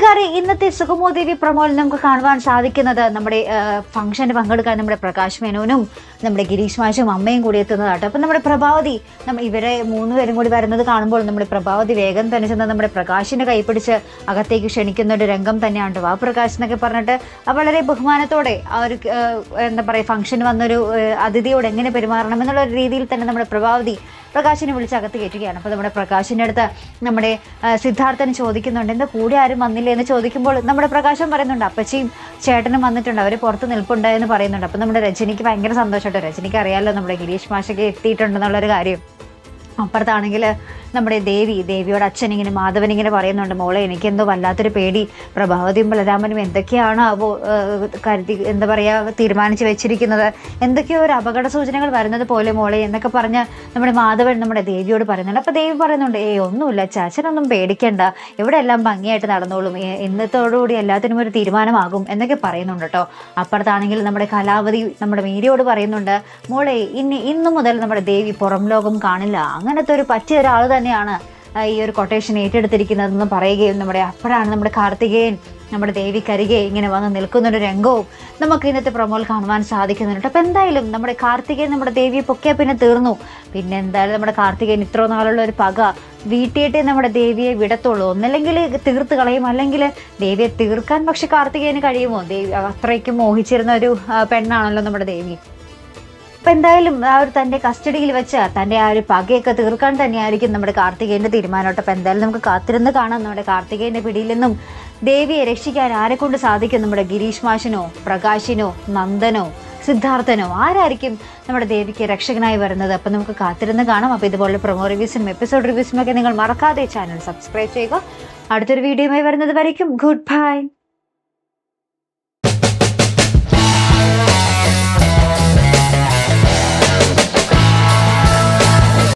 കൂട്ടുകാരെ, ഇന്നത്തെ സുഗമോദേവി പ്രമോയിൽ നമുക്ക് കാണുവാൻ സാധിക്കുന്നത് നമ്മുടെ ഫംഗ്ഷന് പങ്കെടുക്കാൻ നമ്മുടെ പ്രകാശ് മേനോനും നമ്മുടെ ഗിരീഷ് മാഷും അമ്മയും കൂടി എത്തുന്നതാട്ടോ. അപ്പം നമ്മുടെ പ്രഭാവതി ഇവരെ മൂന്നുപേരും കൂടി വരുന്നത് കാണുമ്പോൾ നമ്മുടെ പ്രഭാവതി വേഗം തന്നെ ചെന്ന് നമ്മുടെ പ്രകാശിനെ കൈപ്പിടിച്ച് അകത്തേക്ക് ക്ഷണിക്കുന്ന ഒരു രംഗം തന്നെയാണ്. വാ പ്രകാശ് എന്നൊക്കെ പറഞ്ഞിട്ട് വളരെ ബഹുമാനത്തോടെ ആ ഒരു എന്താ പറയുക ഫംഗ്ഷന് വന്നൊരു അതിഥിയോട് എങ്ങനെ പെരുമാറണം എന്നുള്ള ഒരു രീതിയിൽ തന്നെ നമ്മുടെ പ്രഭാവതി പ്രകാശിനെ വിളിച്ച് അകത്ത് കയറ്റുകയാണ്. അപ്പോൾ നമ്മുടെ പ്രകാശിൻ്റെ അടുത്ത് നമ്മുടെ സിദ്ധാർത്ഥൻ ചോദിക്കുന്നുണ്ട്, എന്താ കൂടെ ആരും വന്നില്ലേ എന്ന് ചോദിക്കുമ്പോൾ നമ്മുടെ പ്രകാശം പറയുന്നുണ്ട്, അപ്പച്ചിയും ചേട്ടനും വന്നിട്ടുണ്ട്, അവർ പുറത്ത് നിൽപ്പുണ്ട് എന്ന് പറയുന്നുണ്ട്. അപ്പം നമ്മുടെ രജനിക്ക് ഭയങ്കര സന്തോഷമായിട്ട്, രജനിക്ക് അറിയാമല്ലോ നമ്മുടെ ഗിരീഷ് മാഷൊക്കെ എത്തിയിട്ടുണ്ടെന്നുള്ളൊരു കാര്യം. അപ്പുറത്താണെങ്കിൽ നമ്മുടെ ദേവിയോട് അച്ഛൻ ഇങ്ങനെ മാധവൻ ഇങ്ങനെ പറയുന്നുണ്ട്, മോളെ എനിക്കെന്തോ വല്ലാത്തൊരു പേടി, പ്രഭാവതിയും ബലരാമനും എന്തൊക്കെയാണ് കരുതി എന്താ പറയുക തീരുമാനിച്ച് വെച്ചിരിക്കുന്നത്, എന്തൊക്കെയോ ഒരു അപകട സൂചനകൾ വരുന്നത് പോലെ മോളെ എന്നൊക്കെ പറഞ്ഞ് നമ്മുടെ മാധവൻ നമ്മുടെ ദേവിയോട് പറയുന്നുണ്ട്. അപ്പോൾ ദേവി പറയുന്നുണ്ട്, ഒന്നുമില്ല അച്ഛനൊന്നും പേടിക്കണ്ട, ഇവിടെ എല്ലാം ഭംഗിയായിട്ട് നടന്നോളും, ഇന്നത്തോടുകൂടി എല്ലാത്തിനും ഒരു തീരുമാനമാകും എന്നൊക്കെ പറയുന്നുണ്ട് കേട്ടോ. അപ്പുറത്താണെങ്കിൽ നമ്മുടെ കലാവതി നമ്മുടെ മീരയോട് പറയുന്നുണ്ട്, മോളെ ഇന്നു മുതൽ നമ്മുടെ ദേവി പുറം ലോകം കാണില്ല, അങ്ങനത്തെ ഒരു പറ്റിയ ഒരാൾ തന്നെയാണ് ഈ ഒരു കൊട്ടേഷൻ ഏറ്റെടുത്തിരിക്കുന്നതെന്ന് പറയുകയും അപ്പോഴാണ് നമ്മുടെ കാർത്തികേയൻ നമ്മുടെ ദേവിക്കരികെ ഇങ്ങനെ വന്ന് നിൽക്കുന്നൊരു രംഗവും നമുക്ക് ഇന്നത്തെ പ്രൊമോയിൽ കാണുവാൻ സാധിക്കുന്നുണ്ട്. അപ്പം എന്തായാലും നമ്മുടെ കാർത്തികേയൻ നമ്മുടെ ദേവിയെ പൊക്കിയാൽ പിന്നെ തീർന്നു. പിന്നെ എന്തായാലും നമ്മുടെ കാർത്തികേയൻ ഇത്ര നാളുള്ള ഒരു പക വീട്ടിയിട്ടേ നമ്മുടെ ദേവിയെ വിടത്തുള്ളൂ. ഒന്നല്ലെങ്കിൽ തീർത്ത് കളയും, അല്ലെങ്കിൽ ദേവിയെ തീർക്കാൻ പക്ഷെ കാർത്തികേയന് കഴിയുമോ? ദേവി അത്രയ്ക്കും മോഹിച്ചിരുന്ന ഒരു പെണ്ണാണല്ലോ നമ്മുടെ ദേവി. അപ്പം എന്തായാലും ആ ഒരു തൻ്റെ കസ്റ്റഡിയിൽ വെച്ച് തൻ്റെ ആ ഒരു പകയൊക്കെ തീർക്കാൻ തന്നെയായിരിക്കും നമ്മുടെ കാർത്തികേയൻ്റെ തീരുമാനമായിട്ട്. അപ്പം എന്തായാലും നമുക്ക് കാത്തിരുന്ന് കാണാം നമ്മുടെ കാർത്തികേയൻ്റെ പിടിയിൽ നിന്നും ദേവിയെ രക്ഷിക്കാൻ ആരെക്കൊണ്ട് സാധിക്കും. നമ്മുടെ ഗിരീഷ് മാഷിനോ, പ്രകാശിനോ, നന്ദനോ, സിദ്ധാർത്ഥനോ, ആരായിരിക്കും നമ്മുടെ ദേവിക്ക് രക്ഷകനായി വരുന്നത്? അപ്പം നമുക്ക് കാത്തിരുന്ന് കാണാം. അപ്പോൾ ഇതുപോലെ പ്രൊമോ റിവ്യൂസിനും എപ്പിസോഡ് റിവ്യൂസിനും ഒക്കെ നിങ്ങൾ മറക്കാതെ ചാനൽ സബ്സ്ക്രൈബ് ചെയ്യുക. അടുത്തൊരു വീഡിയോയുമായി വരുന്നത് വരയ്ക്കും ഗുഡ് ബൈ.